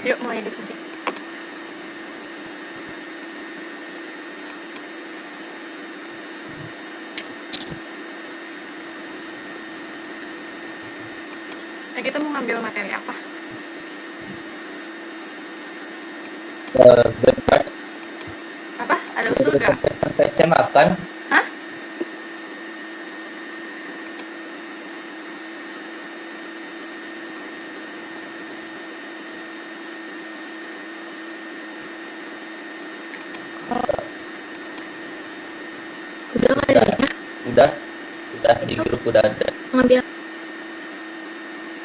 Yuk mulai diskusi. Nah, kita mau ngambil materi apa? Bebas. Apa? Ada usul gak? Kecamatan. Hah? Udah kayaknya. Udah di grup udah ada. Ngambil.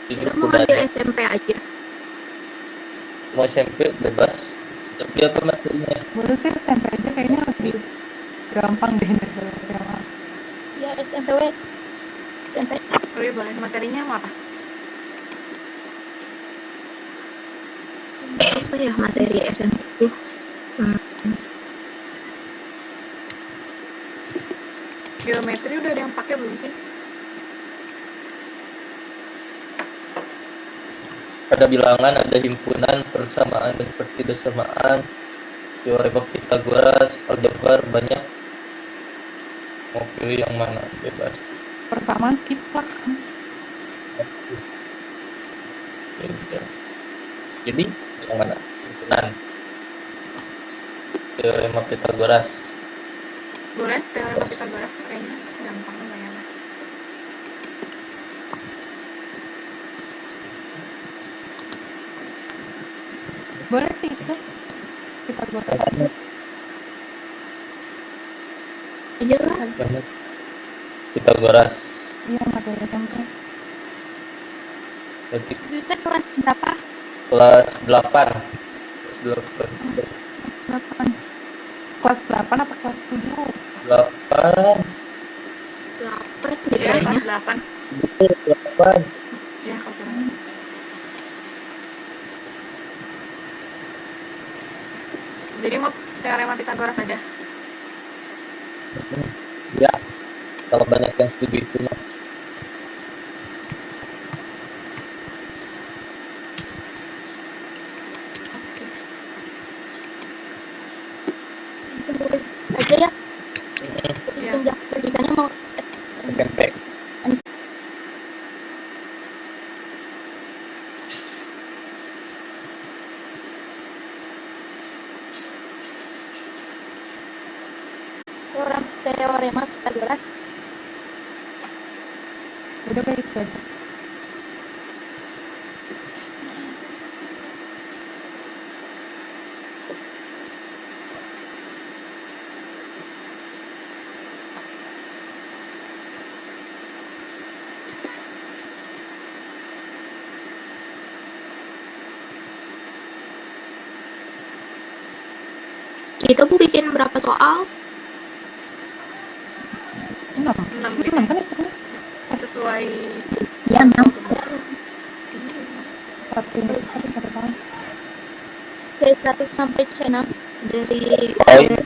Di Kita grup mau udah ngambil ada. SMP aja. Mau SMP bebas. Tapi apa materinya? Boleh sih SMP aja, kayaknya lebih gampang deh daripada SMA. Ya SMPW. SMP. Oh iya boleh. Materinya mau apa? Apa ya materi SMP tuh? Geometri udah ada yang pakai belum sih? Ada bilangan, ada himpunan, persamaan dan pertidaksamaan, teorema Pythagoras, aljabar, banyak. Mau pilih yang mana? Bebas. Persamaan skip lah. Jadi yang mana? Himpunan. Teorema Pythagoras. Boleh. Teorema Pythagoras kayaknya gampang lumayan lah. Boleh sih itu. Kita buat Banyak. Aja lah. Banyak. Pythagoras. iya materi SMP. Berarti Kita kelas berapa? kelas 8. Kelas 8. Kelas 8 apa kelas 7? 8. 8 Iya, kayaknya. kelas 8. Betul, 8. Ya, kelas 8. Jadi mau teorema Pythagoras aja. Ya, kalau banyak yang setuju itu mah. Tulis aja ya. Iya. Sudah tulisannya mau SMP. teorema Pythagoras. Udah baik itu aja. Kita mau bikin berapa soal? 6 6 deh. kan istilahnya. Sesuai Ya 6. Satu ini satu soal. Dari 1 sampai C6. Dari Oh, itu.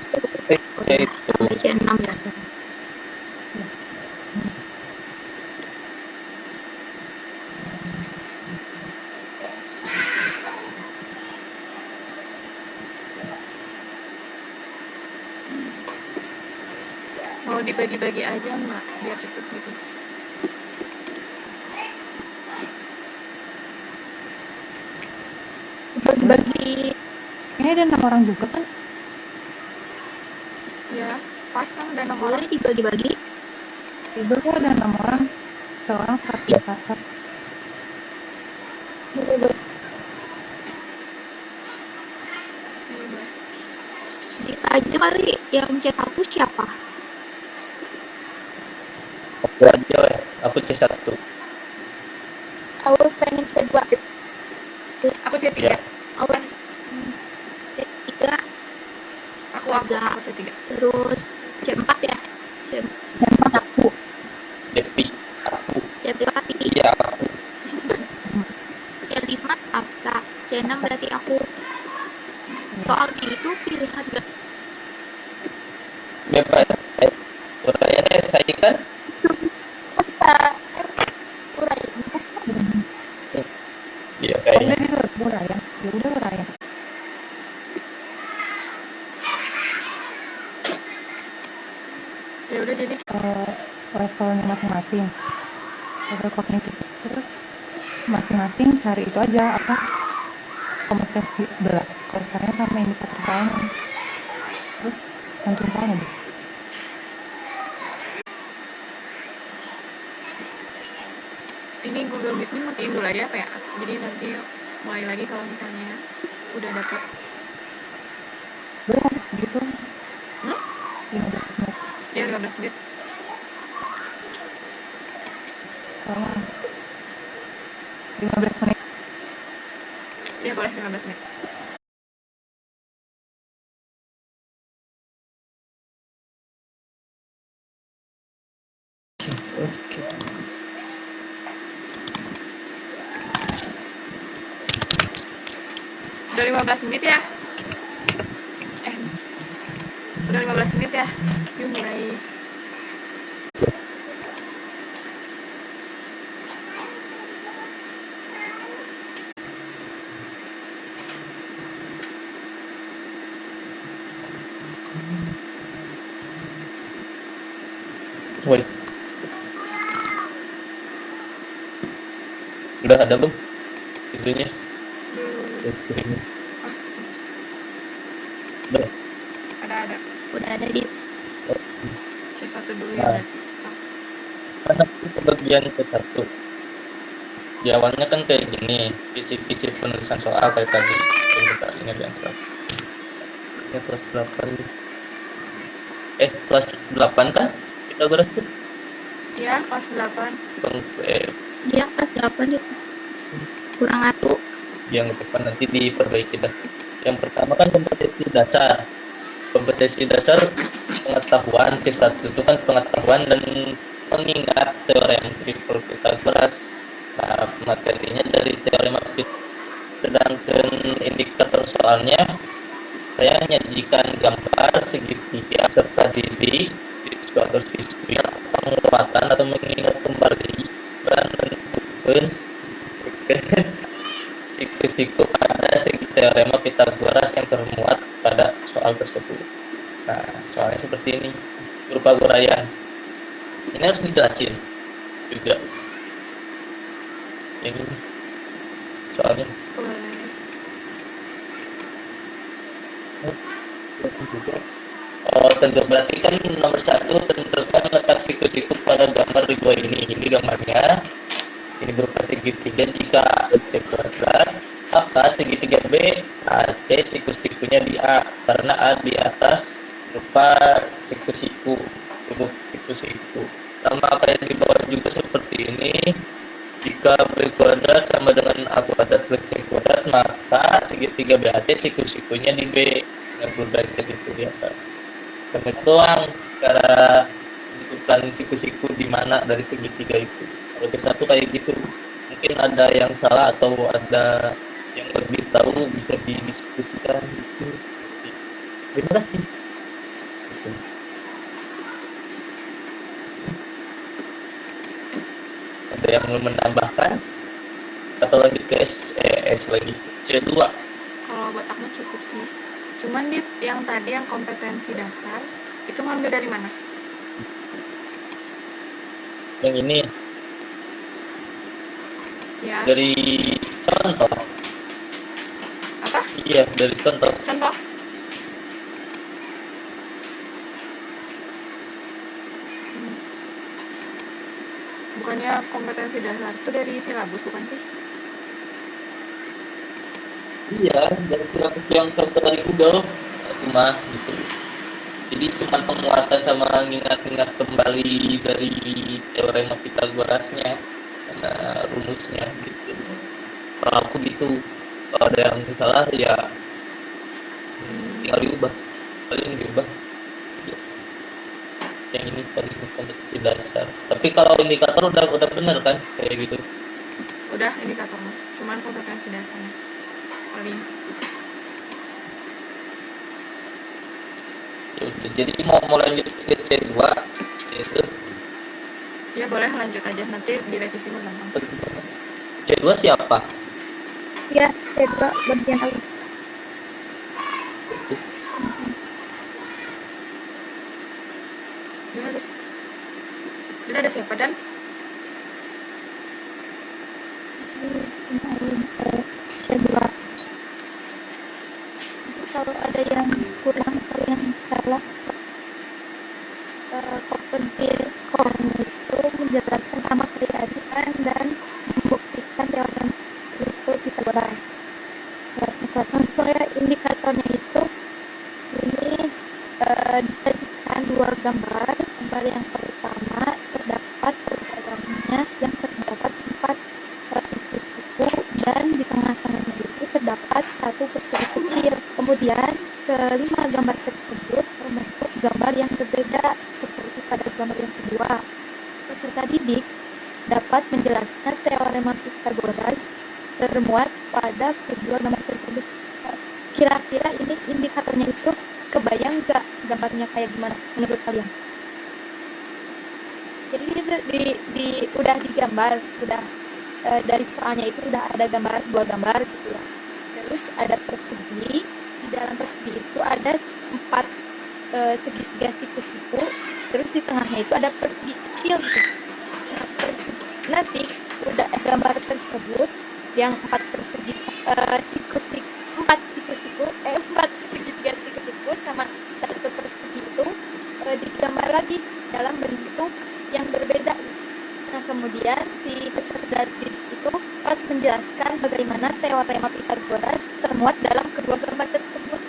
sampai C6 ya. mau dibagi-bagi aja Mak, biar cepet gitu. Bagi Ini ada 6 orang juga kan? Ya, pas kan udah 6 orang. boleh dibagi-bagi. Tidur kok ada 6 orang. Seorang 100 kakak. Boleh. Bisa aja kali yang C1 siapa? Aku aja ya. Aku C1. Aku pengen C2. Aku C3. Ya. Aku kan C3. Aku C3. Terus C4 ya. C4 aku. Depi. Aku. C5 Titi. Iya, aku. C5 Absa. C6 berarti aku. Soalnya itu pilihan gak? Bebas. Pertanyaannya saya kan? Kita uraiin. Iya Oh, kayaknya. udah disuruh murah ya. Ya udah murah. levelnya masing-masing, level kognitif. Terus masing-masing cari itu aja apa kompetensi dasarnya sama indikator soalnya. Terus tentuin soalnya deh. Ini Google Meet ini matiin dulu aja apa ya? Jadi nanti mulai lagi kalau misalnya udah dapat. Belum gitu. 15 menit. Ya 15 menit. Soalnya 15 menit. Ya boleh 15 menit. Oke. Udah 15 menit ya? Udah 15 menit ya? Yuk mulai. Wait. Udah ada belum? Itunya. Ini. Udah. Ada. Udah ada di C1 dulu Nah. ya. Kan itu bagian ke-1. Di awalnya kan kayak gini, kisi-kisi penulisan soal kayak tadi. Yang kita ingat yang soal. Ya kelas 8. Kelas 8 kan? Kita beres tuh. Ya, kelas 8. dia kelas 8 itu. Kurang satu. Yang depan nanti diperbaiki dah. Yang pertama kan kompetensi dasar. Kompetensi dasar pengetahuan C1 itu kan pengetahuan dan mengingat teorem triple Pythagoras. Nah, materinya dari teorema Pythagoras. Sedangkan indikator soalnya saya menyajikan gambar segitiga serta titik siswa atau siswi penguatan atau mengingat kembali dan menentukan siku-siku pada segi teorema Pythagoras yang termuat pada soal tersebut. Nah, soalnya seperti ini, berupa uraian. Ini harus dijelasin juga. Yang ini soalnya. Tentu berarti kan nomor 1 tentukan letak siku-siku pada gambar di bawah ini. Ini gambarnya. Ini berupa segitiga jika AC kuadrat, maka segitiga B AC siku-sikunya di A karena A di atas berupa siku-siku, huruf siku-siku. Sama kayak di bawah juga seperti ini. Jika B kuadrat sama dengan A kuadrat plus C kuadrat, maka segitiga BAC siku-sikunya di B. 90 derajat itu di atas. Sama itu doang cara menentukan siku-siku di mana dari segitiga itu. Kalau kita tuh kayak gitu, mungkin ada yang salah atau ada yang lebih tahu bisa didiskusikan gitu. Terima kasih. Gitu. Ada yang mau menambahkan atau lanjut ke S lagi C2? Kalau buat aku cukup sih. Cuman di yang tadi yang kompetensi dasar itu ngambil dari mana? Yang ini Ya. dari contoh. Apa? Iya, dari contoh. Contoh. Bukannya kompetensi dasar itu dari silabus bukan sih? Iya, dari silabus yang contoh dari Google cuma gitu. Jadi cuma penguatan sama ingat-ingat kembali dari teorema Pythagorasnya karena rumusnya gitu. Kalau aku gitu, kalau ada yang salah ya tinggal diubah, paling diubah. Yang ini tadi kompetensi dasar. Tapi kalau indikator udah benar kan kayak gitu. Udah indikatornya, cuman kompetensi dasarnya paling. Ya udah, jadi mau lanjut ke C2 itu. Ya boleh lanjut aja, nanti direvisi mah gampang. C2 siapa? Ya, kedua bagian awal. Dan ada siapa dan? C2. Jadi kalau ada yang kurang atau yang salah, Kopentil itu menjelaskan sama kayak Adian dan membuktikan teorem triple Pythagoras. Langsung ya, indikatornya itu sini disajikan dua gambar. Gambar yang pertama terdapat polygaminya yang terdapat 4 siku dan di tengah-tengahnya itu terdapat satu persegi kecil. Kemudian kelima gambar tersebut membentuk gambar yang berbeda seperti pada gambar yang kedua. Peserta didik dapat menjelaskan teorema Pythagoras termuat pada kedua gambar tersebut. Kira-kira ini indikatornya itu kebayang nggak gambarnya kayak gimana menurut kalian? Jadi udah digambar, udah dari soalnya itu udah ada dua gambar gitu ya. Terus ada persegi, di dalam persegi itu ada 4 segitiga siku-siku, terus di tengahnya itu ada persegi kecil gitu. Nah, nanti udah gambar tersebut yang 4 persegi siku-siku 4 segitiga siku-siku sama satu persegi itu digambar lagi dalam bentuk yang berbeda. Nah, kemudian si peserta didik itu dapat menjelaskan bagaimana teorema Pythagoras termuat dalam kedua gambar tersebut.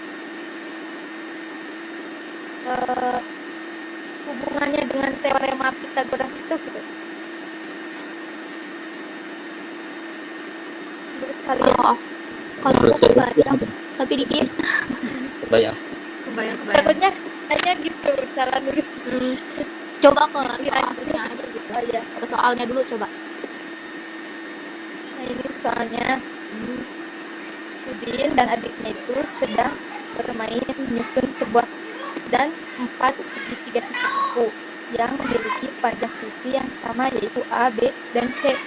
Hubungannya dengan teorema Pythagoras itu gitu. Menurut kalian? Kalau aku kebayang, tapi dikit. Kebayang. Takutnya hanya gitu cara nulis. Coba ke soalnya aja gitu. Oh, iya. Ke soalnya dulu coba. Nah, ini soalnya Udin dan adiknya itu sedang bermain menyusun sebuah dan 4 segitiga siku yang memiliki panjang sisi yang sama yaitu A, B, dan C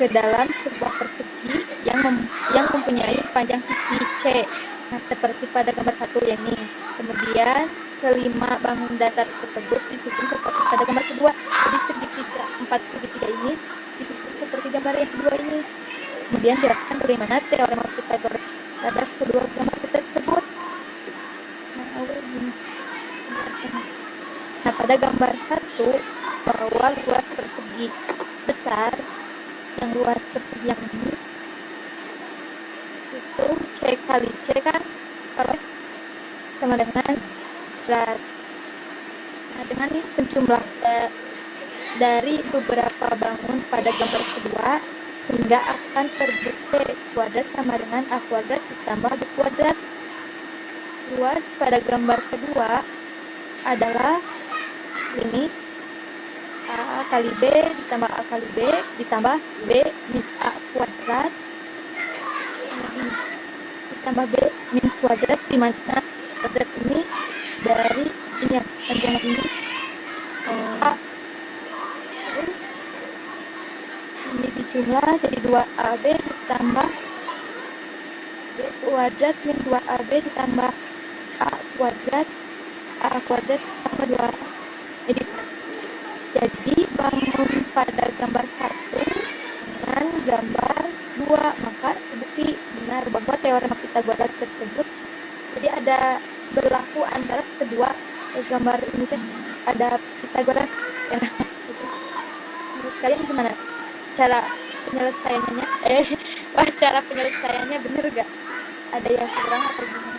ke dalam sebuah persegi yang mempunyai panjang sisi C. Nah, seperti pada gambar 1 yang ini. Kemudian kelima bangun datar tersebut disusun seperti pada gambar kedua. Jadi 4 segitiga ini disusun seperti gambar yang kedua ini. Kemudian jelaskan bagaimana teorema Pythagoras pada kedua gambar tersebut. Nah, pada gambar 1 bahwa luas persegi besar yang luas persegi yang ini itu C kali C kan kalau sama dengan berat. Nah, dengan penjumlah dari beberapa bangun pada gambar kedua sehingga akan terbit P kuadrat sama dengan A kuadrat ditambah B kuadrat. Luas pada gambar kedua adalah ini A kali B ditambah A kali B ditambah B min A kuadrat ditambah B min kuadrat, di mana kuadrat ini dari ini ya, bagian ini A. Terus ini dijumlah jadi 2AB ditambah B kuadrat min 2AB ditambah A kuadrat ditambah 2A. Jadi bangun pada gambar 1 dengan gambar 2, maka terbukti benar bahwa teorema Pythagoras tersebut jadi ada berlaku antara kedua gambar ini kan ada Pythagoras ya. Menurut kalian gimana cara penyelesaiannya? Cara penyelesaiannya benar gak? Ada yang kurang atau gimana?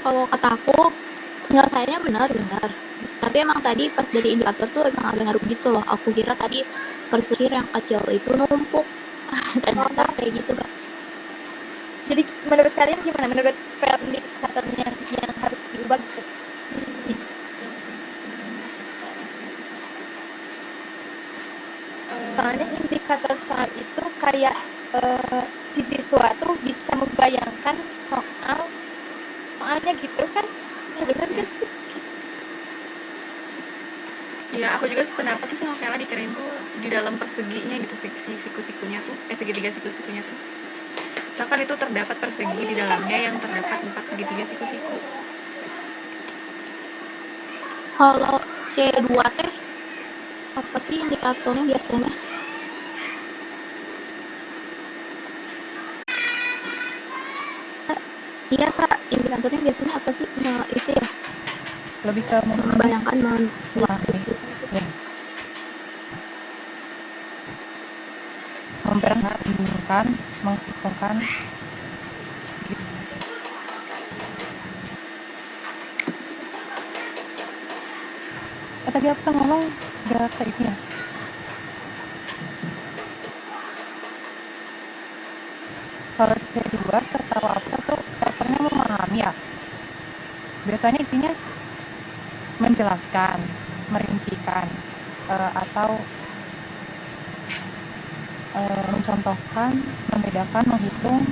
Kalau kata aku penyelesaiannya benar, tapi emang tadi pas dari indikator tuh emang agak ngaruh gitu loh. Aku kira tadi persegi yang kecil itu numpuk ternyata kayak gitu kan. Jadi menurut kalian gimana? Menurut file indikatornya yang harus diubah gitu? Soalnya indikator soal itu kayak si siswa tuh bisa membayangkan soalnya gitu kan? Ya benar kan sih? Ya, aku juga sependapat tuh sama Kela, dikirain tuh di dalam perseginya gitu si siku-sikunya tuh segitiga siku-sikunya tuh. misalkan itu terdapat persegi di dalamnya yang terdapat 4 segitiga siku-siku. Kalau C2 teh apa sih indikatornya biasanya? Iya, indikatornya biasanya apa sih? Nah, itu ya, Lebih ke membayangkan memahami, ya. Membandingkan, menghitungkan. Tadi Absa ngomong udah ke ini ya. Kalau C2 setahu Absa tuh papernya memahami ya. Biasanya isinya menjelaskan, merincikan, atau mencontohkan, membedakan, menghitung.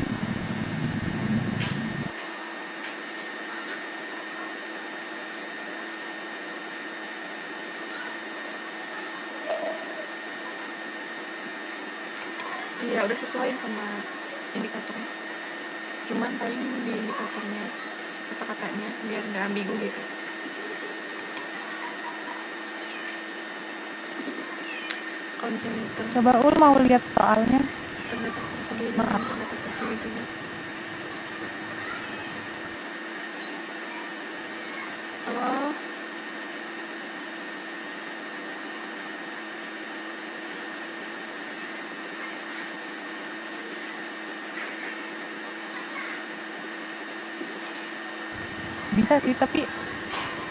Iya, udah sesuai sama indikatornya. Cuman paling di indikatornya kata-katanya biar nggak ambigu gitu. Kalau misalnya Coba Ul mau lihat soalnya. terdapat persegi, Maaf. terdapat persegi juga. Oh, Bisa sih, tapi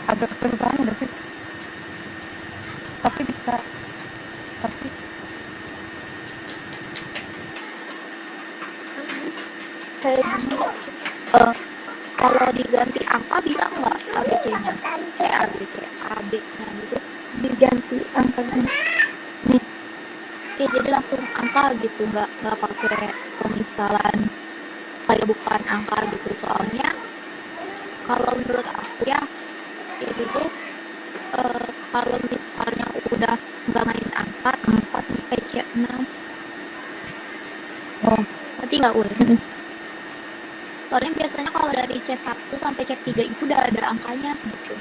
agak kesusahan nggak sih? Tapi bisa. Tapi Kayak gini, kalau diganti angka bisa nggak ABC-nya? ABC, AB-nya gitu. diganti angkanya. Nih, Ya, jadi langsung angka gitu, nggak pakai pemisalan kayak bukan angka gitu. Soalnya kalau menurut aku ya, itu tuh kalau misalnya udah nggak main angka 4 sampai C6, oh, berarti nggak boleh. Soalnya biasanya kalau dari C1 sampai C3 itu udah ada angkanya gitu.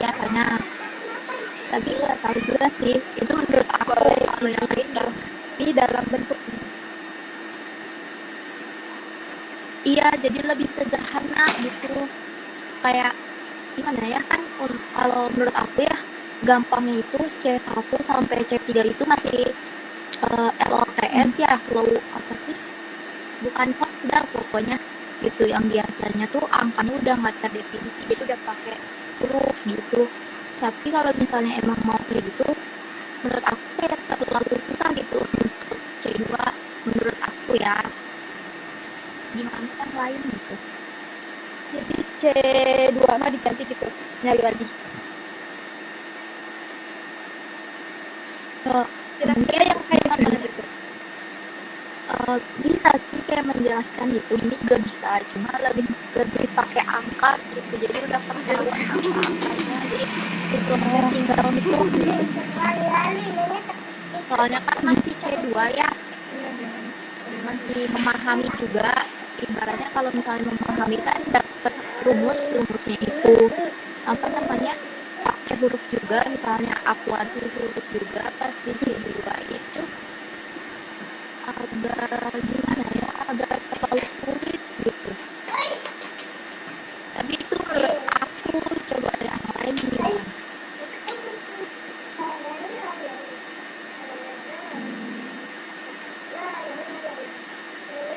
Biasanya. Tapi nggak tahu juga sih. Itu menurut aku. boleh Kalau yang lain nggak. tapi dalam bentuk Iya, jadi lebih sederhana gitu. Kayak gimana ya, kan kalau menurut aku ya, gampangnya itu C1 sampai C3 itu masih LOTS ya, low apa sih? Bukan host dah pokoknya gitu, yang biasanya tuh angkanya udah nggak terdefinisi, jadi udah pakai huruf gitu. Tapi kalau misalnya emang mau kayak gitu, menurut aku kayak terlalu susah gitu untuk C2 menurut aku ya. Gimana yang lain gitu. jadi C2 mah diganti gitu, nyari lagi. Kira-kira yang kayak mana gitu? Bisa sih kayak menjelaskan gitu, ini juga bisa, cuma lebih pakai angka gitu, jadi udah ketahuan angkanya, jadi hitungannya tinggal hitung gitu. Soalnya kan masih C2 ya, masih memahami juga. Ibaratnya kalau misalnya memahami kan dapat rumusnya itu apa namanya, pakai huruf juga, misalnya akuasi huruf juga pas di C2 itu agak gimana ya, agak terlalu sulit gitu. Tapi itu menurut aku, coba yang lain gimana?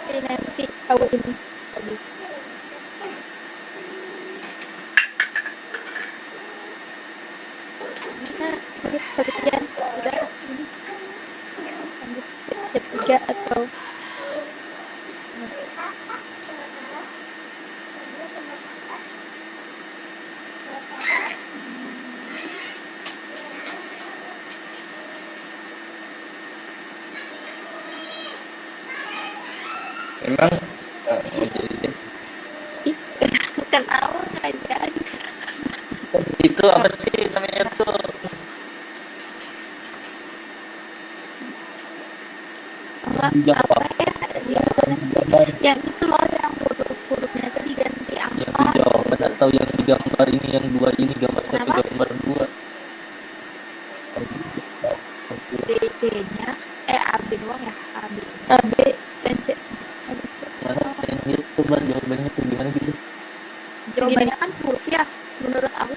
Jadi nanti tahu ini lagi. Nah, menurut kalian udah ini lanjut ke C3 atau Memang Kenapa nggak jadi? itu apa sih namanya tuh? Apa ya? Yang itu loh yang huruf-hurufnya tuh diganti Yang di angka. jawaban atau yang di gambar ini, yang dua ini, gambar satu Kenapa? gambar dua. B-nya AB doang ya, AB. A B dan C. Mana yang gitu coba jawabannya tuh gimana gitu? Jawabannya kan huruf ya. Menurut aku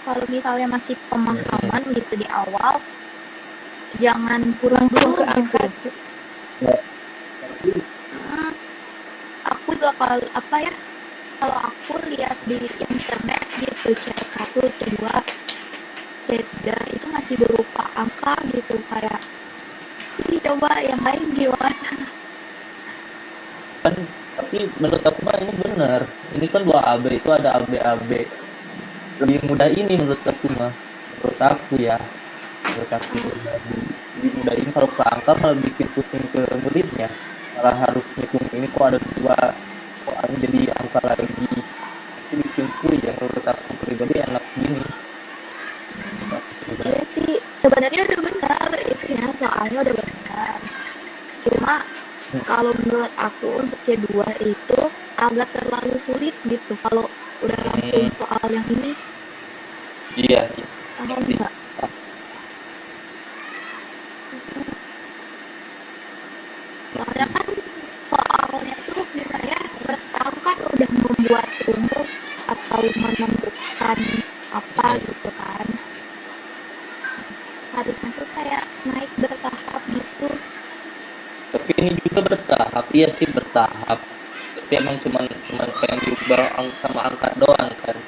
kalau misalnya masih pemahaman gitu di awal, jangan huruf Langsung dulu ke angka. gitu. Aku juga kalau aku lihat di internet gitu, C1, C2, C3 itu masih berupa angka gitu, kayak coba yang lain gimana. Kan tapi menurut aku mah ini benar. Ini kan 2 AB, itu ada AB lebih mudah ini menurut aku mah. Menurut aku ya. Menurut aku lebih mudah ini. Kalau ke angka malah bikin pusing ke muridnya. Malah harus ngitung ini kok ada 2, kok ada jadi angka lagi. Itu bikin ya menurut aku pribadi enak gini. Iya sih, sebenarnya udah benar itu ya, soalnya udah benar. Cuma kalau menurut aku untuk C2 itu agak terlalu sulit gitu kalau udah langsung soal yang ini. Iya. Paham nggak? Soalnya kan soalnya tuh gimana ya, pertama kan udah membuat rumus atau menentukan apa gitu kan. Harusnya tuh kayak naik bertahap gitu. Tapi ini juga bertahap, iya sih bertahap. Tapi emang cuman pengen diubah sama angka doang kan.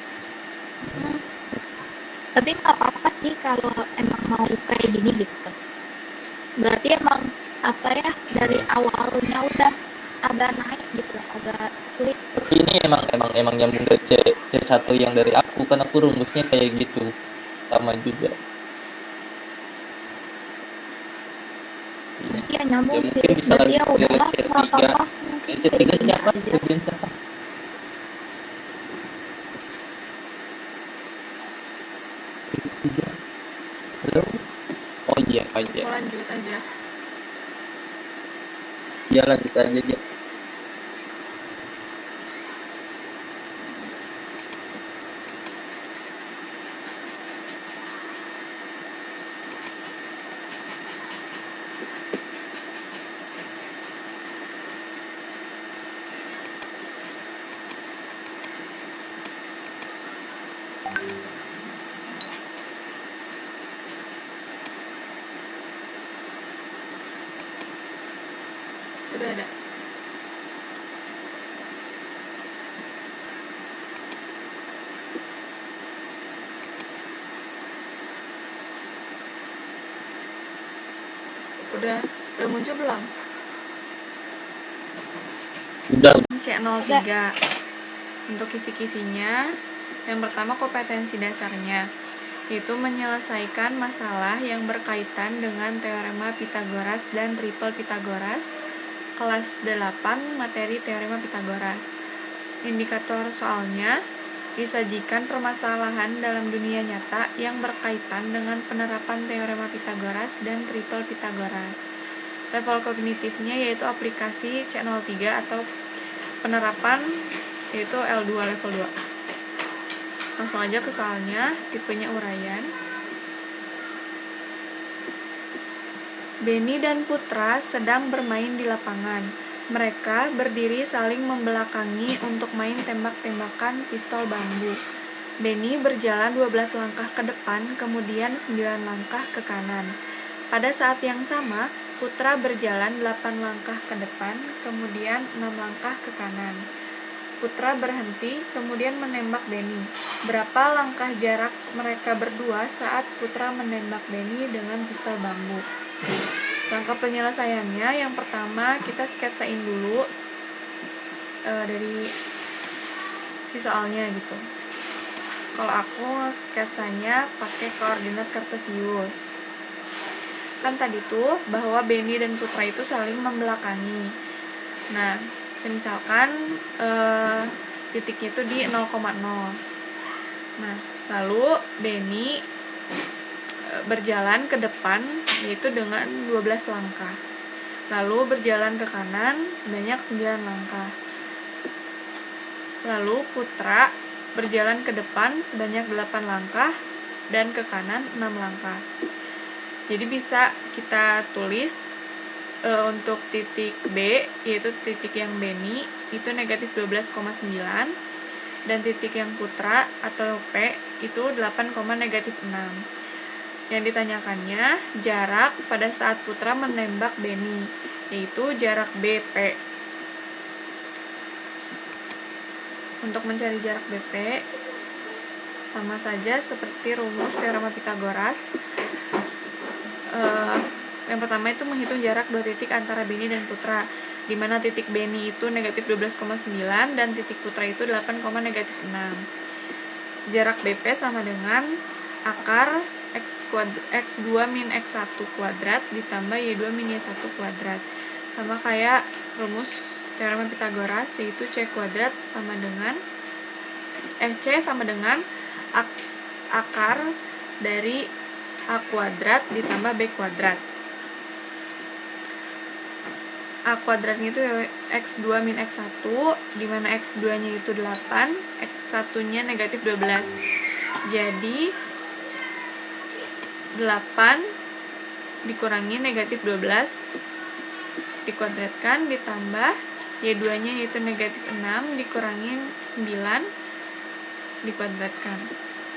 Tapi nggak apa-apa sih kalau emang mau kayak gini gitu. Berarti emang apa ya, dari awalnya udah agak naik gitu, agak sulit. Tapi ini emang nyambung dari C1 yang dari aku, kan aku rumusnya kayak gitu. Sama juga. Iya nyambung Ya sih. mungkin bisa Berarti lagi ya udahlah, C3. nggak apa-apa. C3 siapa? Bagian siapa? Halo? Oh iya aja. Mau lanjut aja. Ya lanjut aja aja. Udah ada. Udah muncul belum? Udah. C03. Untuk kisi-kisinya, yang pertama kompetensi dasarnya, yaitu menyelesaikan masalah yang berkaitan dengan teorema Pythagoras dan triple Pythagoras, kelas 8 materi teorema Pythagoras. Indikator soalnya, disajikan permasalahan dalam dunia nyata yang berkaitan dengan penerapan teorema Pythagoras dan triple Pythagoras. Level kognitifnya yaitu aplikasi C03 atau penerapan yaitu L2 level 2. Langsung aja ke soalnya, tipenya uraian. Benny dan Putra sedang bermain di lapangan. Mereka berdiri saling membelakangi untuk main tembak-tembakan pistol bambu. Benny berjalan 12 langkah ke depan, kemudian 9 langkah ke kanan. Pada saat yang sama, Putra berjalan 8 langkah ke depan, kemudian 6 langkah ke kanan. Putra berhenti, kemudian menembak Benny. Berapa langkah jarak mereka berdua saat Putra menembak Benny dengan pistol bambu? Langkah penyelesaiannya, yang pertama kita sketsain dulu dari si soalnya gitu. Kalau aku sketsanya pakai koordinat kartesius. Kan tadi tuh bahwa Benny dan Putra itu saling membelakangi. Nah, misalkan titiknya itu di 0,0. Nah, lalu Benny berjalan ke depan yaitu dengan 12 langkah. Lalu berjalan ke kanan sebanyak 9 langkah. Lalu putra berjalan ke depan sebanyak 8 langkah dan ke kanan 6 langkah. Jadi bisa kita tulis untuk titik B, yaitu titik yang Beni, itu negatif 12,9, dan titik yang putra atau P itu 8,-6. Yang ditanyakannya jarak pada saat putra menembak Beni, yaitu jarak BP. Untuk mencari jarak BP, sama saja seperti rumus teorema Pitagoras. Yang pertama itu menghitung jarak dua titik antara Beni dan putra, di mana titik Beni itu negatif 12,9 dan titik putra itu 8,-6. Jarak BP sama dengan akar X2 min X1 kuadrat ditambah Y2 min Y1 kuadrat. Sama kayak rumus teorema Pitagoras, yaitu C kuadrat sama dengan C sama dengan akar dari A kuadrat ditambah B kuadrat. A kuadratnya itu X2 min X1, dimana X2 nya itu 8, X1 nya negatif 12. Jadi 8 dikurangi negatif 12 dikuadratkan ditambah Y2 nya yaitu negatif 6 dikurangi 9 dikuadratkan.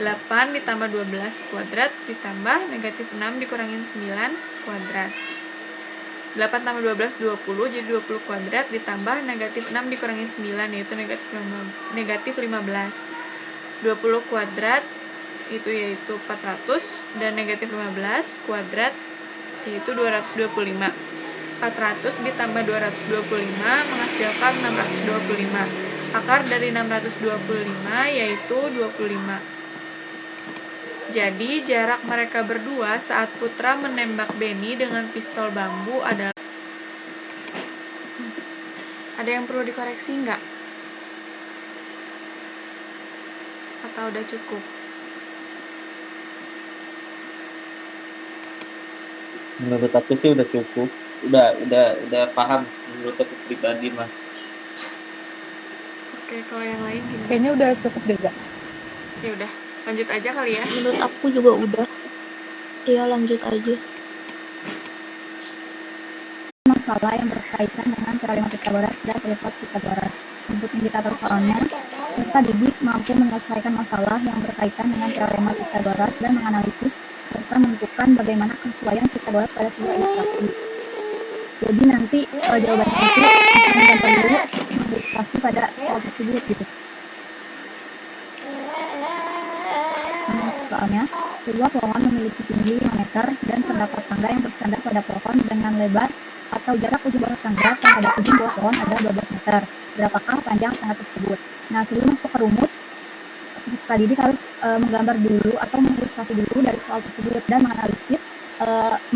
8 ditambah 12 kuadrat ditambah negatif 6 dikurangi 9 kuadrat. 8 tambah 12 20, jadi 20 kuadrat ditambah negatif 6 dikurangi 9 yaitu negatif 15. 20 kuadrat itu yaitu 400 dan negatif 15 kuadrat yaitu 225. 400 ditambah 225 menghasilkan 625. Akar dari 625 yaitu 25. Jadi jarak mereka berdua saat putra menembak Beni dengan pistol bambu adalah. Ada yang perlu dikoreksi nggak? Atau udah cukup? Menurut aku sih udah cukup. Udah paham menurut aku pribadi mah. Oke, kalau yang lain gimana? Kayaknya udah cukup deh, Gak? Ya udah, lanjut aja kali ya. Menurut aku juga udah. Iya, lanjut aja. Masalah yang berkaitan dengan teorema Pitagoras dan prinsip Pitagoras. Untuk indikator soalnya, kita didik mampu menyelesaikan masalah yang berkaitan dengan teorema Pitagoras dan menganalisis serta menentukan bagaimana kesesuaian Pitagoras pada sebuah ilustrasi. Jadi nanti jawabannya itu bisa menggambar dulu ilustrasi pada soal tersebut gitu. Soalnya, sebuah pohon memiliki tinggi 5 meter dan terdapat tangga yang bersandar pada pohon dengan lebar atau jarak ujung bawah tangga terhadap ujung bawah pohon adalah 12 meter. Berapakah panjang tangga tersebut? Nah, sebelum masuk ke rumus, peserta didik harus menggambar dulu atau mengilustrasi dulu dari soal tersebut dan menganalisis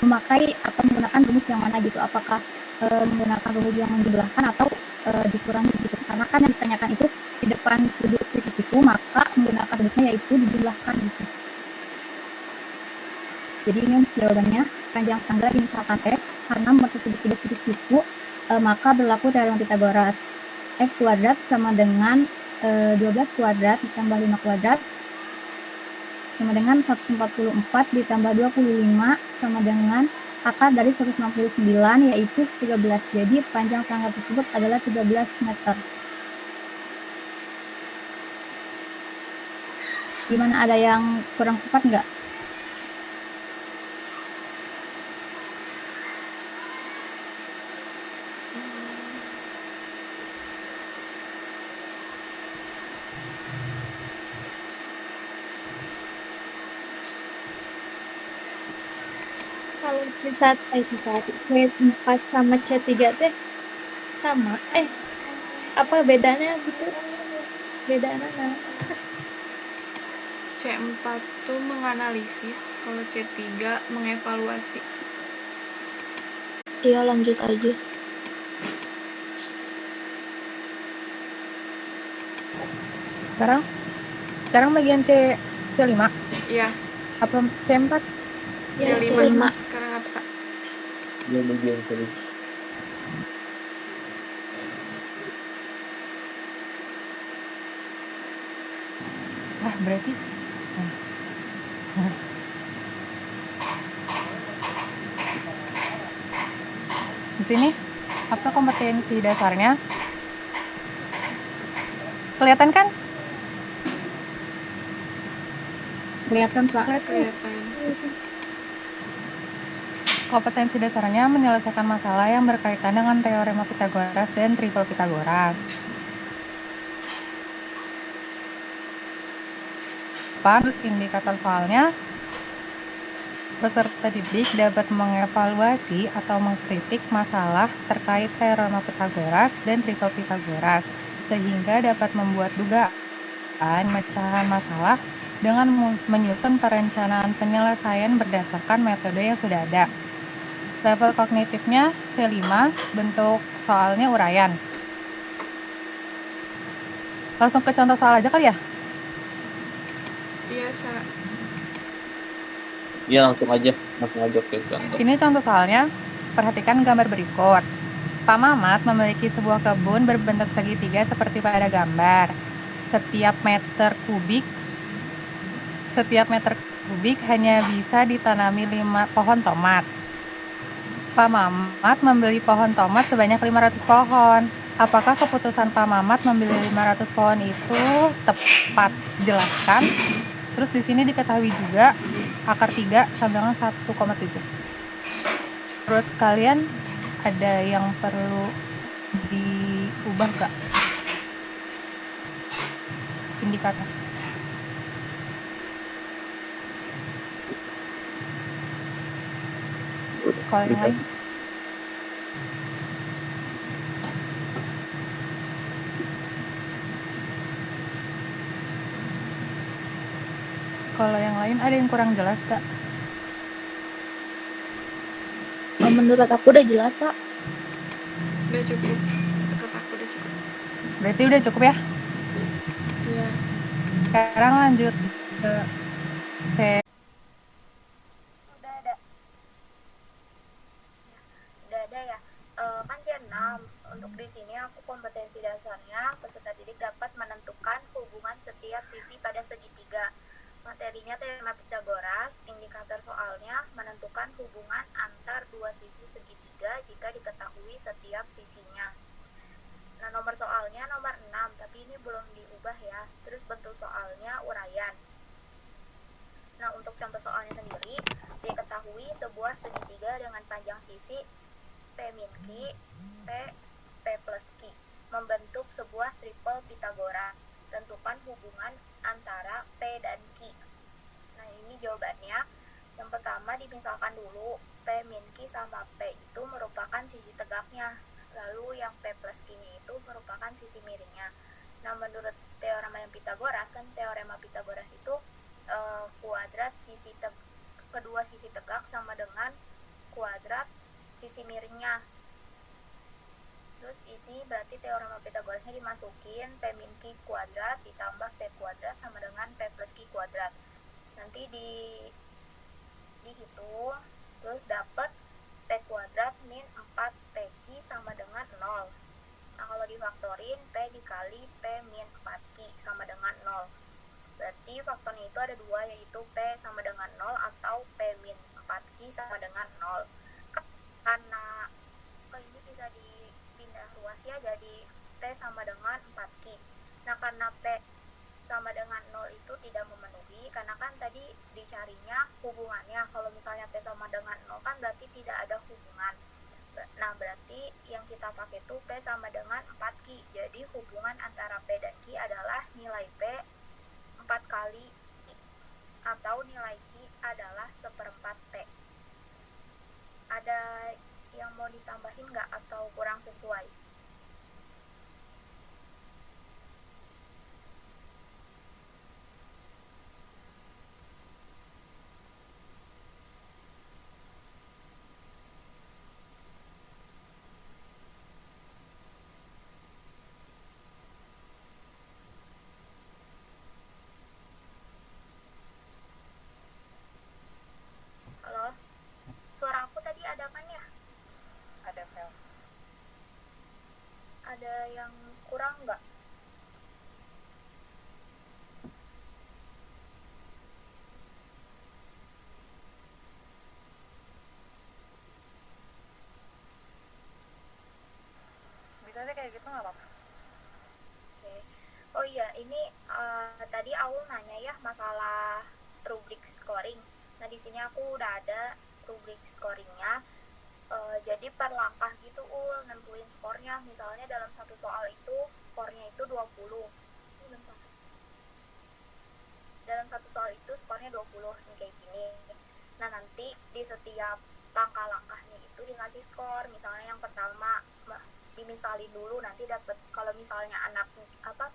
memakai atau menggunakan rumus yang mana gitu. Apakah menggunakan rumus yang menjumlahkan atau dikurangi gitu. Karena kan yang ditanyakan itu di depan sudut siku-siku, maka menggunakan rumusnya yaitu dijumlahkan gitu. Jadi ini jawabannya, panjang tangga dimisalkan X karena memasuki tidak siku-siku, maka berlaku teorema Pitagoras. X kuadrat sama dengan 12 kuadrat ditambah 5 kuadrat sama dengan 144 ditambah 25 sama dengan akar dari 169 yaitu 13. Jadi panjang tangga tersebut adalah 13 meter. Gimana, ada yang kurang tepat nggak? Kalau C4 sama C3 teh sama. Apa bedanya gitu? Bedanya nah. C4 tuh menganalisis, kalau C3 mengevaluasi. Iya, lanjut aja. Sekarang bagian C5. Iya, Apa C4? Ya, C5. C5. Sekarang Hapsa. Dia bagian tadi. Berarti di sini apa kompetensi dasarnya? Kelihatan kan? Kelihatan, Sa. Kelihatan. Kompetensi dasarnya menyelesaikan masalah yang berkaitan dengan teorema Pitagoras dan triple Pitagoras. Terus indikator soalnya, peserta didik dapat mengevaluasi atau mengkritik masalah terkait teorema Pitagoras dan triple Pitagoras, sehingga dapat membuat dugaan pemecahan masalah dengan menyusun perencanaan penyelesaian berdasarkan metode yang sudah ada. Level kognitifnya C5, bentuk soalnya uraian. Langsung ke contoh soal aja kali ya? Iya, Sa. Iya, langsung aja ke contoh. Ini contoh soalnya, perhatikan gambar berikut. Pak Mamat memiliki sebuah kebun berbentuk segitiga seperti pada gambar. Setiap meter kubik hanya bisa ditanami 5 pohon tomat. Pak Mamat membeli pohon tomat sebanyak 500 pohon. Apakah keputusan Pak Mamat membeli 500 pohon itu tepat? Jelaskan. Terus di sini diketahui juga akar 3 sama dengan 1,7. Menurut kalian ada yang perlu diubah nggak? Indikator. Kalau yang lain? Kalau yang lain ada yang kurang jelas Kak? Menurut aku udah jelas, Kak. Udah cukup. Menurut aku udah cukup. Berarti udah cukup ya? Iya. Sekarang lanjut ke C. Udah ada ya. Kan C6. Untuk di sini aku kompetensi dasarnya peserta didik dapat menentukan hubungan setiap sisi pada segitiga. Materinya teorema Pitagoras, indikator soalnya menentukan hubungan antar dua sisi segitiga jika diketahui setiap sisinya. Nah, nomor soalnya nomor 6, tapi ini belum diubah ya. Terus bentuk soalnya uraian. Nah, untuk contoh soalnya sendiri, diketahui sebuah segitiga dengan panjang sisi P min Q, P plus Q, membentuk sebuah triple Pitagoras. Tentukan hubungan antara P dan Q. Nah, ini jawabannya. Yang pertama dimisalkan dulu, P min Q sama P itu merupakan sisi tegaknya. Lalu yang P plus Q-nya itu merupakan sisi miringnya. Nah, menurut teorema yang Pitagoras, kan teorema Pitagoras itu kuadrat kedua sisi tegak sama dengan kuadrat sisi miringnya. Terus ini berarti teorema Pitagorasnya dimasukin P min Q kuadrat ditambah P kuadrat sama dengan P plus Q kuadrat. Nanti dihitung, terus dapat P kuadrat min 4PQ sama dengan 0. Nah, kalau difaktorin P dikali P min 4Q sama dengan 0. Berarti faktornya itu ada dua, yaitu P sama dengan 0 atau P min 4Q sama dengan 0. Karena ini bisa dipindah ruas ya, jadi P sama dengan 4Q. Nah, karena P sama dengan 0 itu tidak memenuhi, karena kan tadi dicarinya hubungannya. Kalau misalnya P sama dengan 0 kan berarti tidak ada hubungan. Nah, berarti yang kita pakai itu P sama dengan 4Q. Jadi hubungan antara P dan Q adalah nilai P 4 kali I, atau nilai Q adalah 1/4 P. Ada yang mau ditambahin nggak atau kurang sesuai? Nah, di sini aku udah ada rubrik scoringnya. Jadi per langkah gitu nentuin skornya. Misalnya dalam satu soal itu skornya itu 20. Dalam satu soal itu skornya 20 nih, kayak gini. Nah, nanti di setiap langkah-langkahnya itu dikasih skor. Misalnya yang pertama dimisalin dulu, nanti dapat, kalau misalnya anak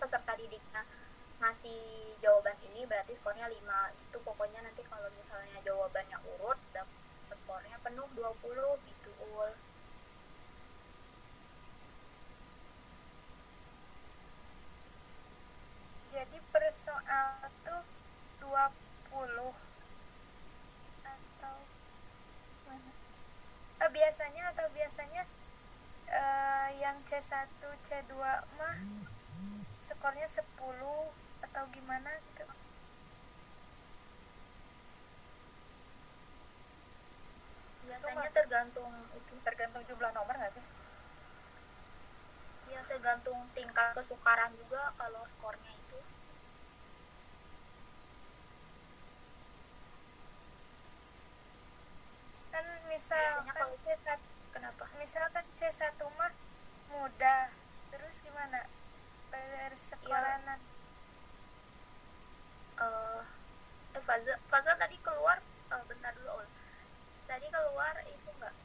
peserta didiknya ngasih jawaban ini berarti skornya 5. Itu pokoknya nanti kalau misalnya jawabannya urut dapat skornya penuh 20 gitu. Jadi per soal tuh 20 atau mana? Biasanya yang C1, C2 mah skornya 10 atau gimana gitu. Biasanya tergantung jumlah nomor nggak sih? Ya, tergantung tingkat kesukaran juga kalau skornya itu. Kan misalnya kalau C1, kenapa? Misalkan C1 mah mudah, terus gimana? Persekolahan. Fazal tadi keluar, bentar dulu. Tadi keluar itu enggak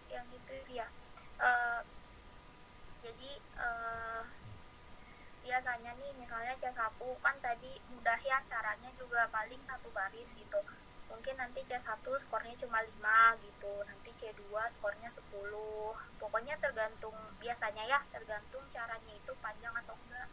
yang itu ya. Jadi biasanya nih misalnya C1 kan tadi mudah ya, caranya juga paling satu baris gitu. Mungkin nanti C1 skornya cuma 5 gitu, nanti C2 skornya 10. Pokoknya tergantung, biasanya ya tergantung caranya itu panjang atau enggak.